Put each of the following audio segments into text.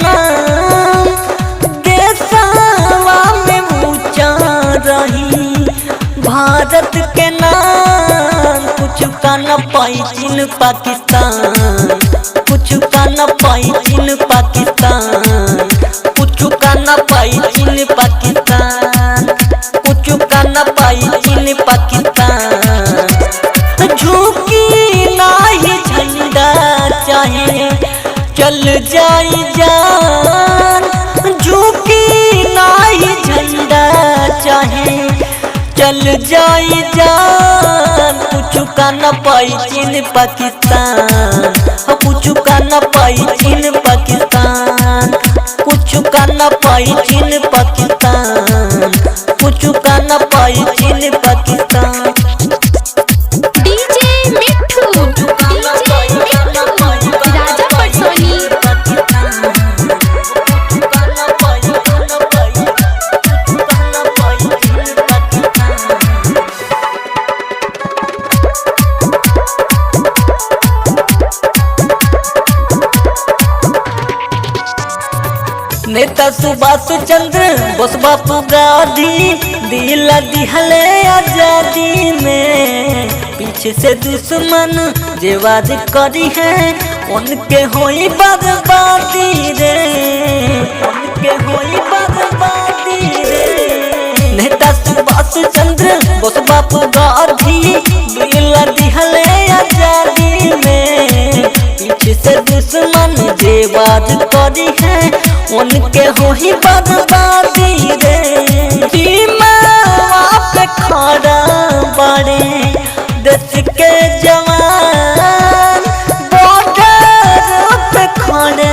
नाम देशवा में ऊंचा रही भारत के नाम। कुछ का न पाई चीन पाकिस्तान, कुछ का न पाई चीन पाकिस्तान, कुछ का न पाई चीन पाकिस्तान, कुछ का न पाई चीन पाकिस्तान। झुकी नाही झंडा चाहे चल जाई जान, झुकी नाही झंडा चाहे चल जाई जान। कुछ का न पाई चीन पाकिस्तान, कुछ का न पाई चीन पाकिस्तान, कुछ का न पाई चीन पाकिस्तान, कुछ का न पाई चीन पाकिस्तान। डीजे मिट्ठू राजा पटसोनी। नेता सुभाष चंद्र बोस बापू गांधी दिला दिहले आजादी में। पीछे से दुश्मन जे वाद करी है उनके होई बर्बादी रे, उनके होई बर्बादी रे। नेता सुभाष चंद्र बोस बापू गांधी दिला दिहले आजादी में। पीछे से दुश्मन जे वाद करी है उनके हो ही बर्बादी रे। सीमावा पे खड़ा बड़े देश के जवान, बॉर्डर पे खड़े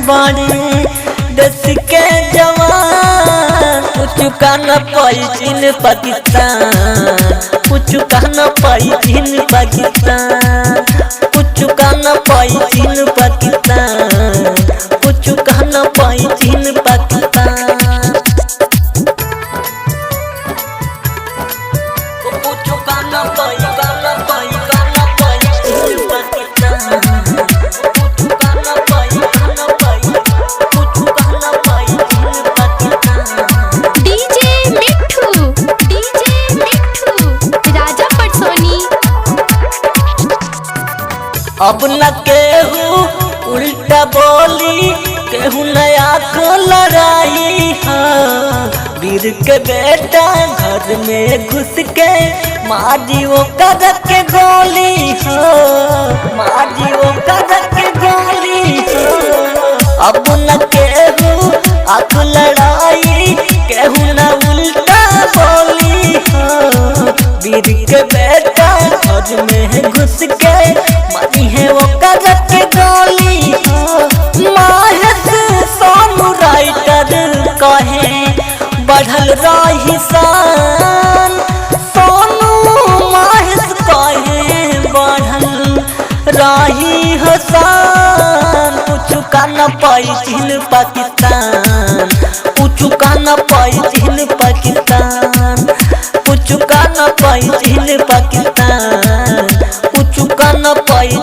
बड़े देश के जवान। कुछ का न पाई चीन पाकिस्तान, कुछ का न पाई चीन पाकिस्तान, कुछ का न पाई चीन पाकिस्तान, कुछ का न पाई चीन पाकिस्तान। कुछ का न पाई चीन पाकिस्तान, कुछ का न पाई चीन पाकिस्तान। डीजे मिट्ठू राजा पटसोनी। अब न केहू उल्टा बोली, केहू नया को लड़ाई है। वीर के बेटा घर में घुस के मारी वो कदर के गोली हो, मारी वो कदर के गोली हो। अब न केहू आक लड़ाई, केहू न उल्टा बोली हो। वीर के बेटा घर में घुस के मारी है वो कदर के गोली हो। माहिर सोनू राइटर कहे बढ़ल रही शान, सोनू माहिर कहे बढ़ल रही हसान। कुछ का न पाई चीन पाकिस्तान, कुछ का न पाई चीन पाकिस्तान, कुछ का न पाई चीन पाकिस्तान, कुछ का न पाई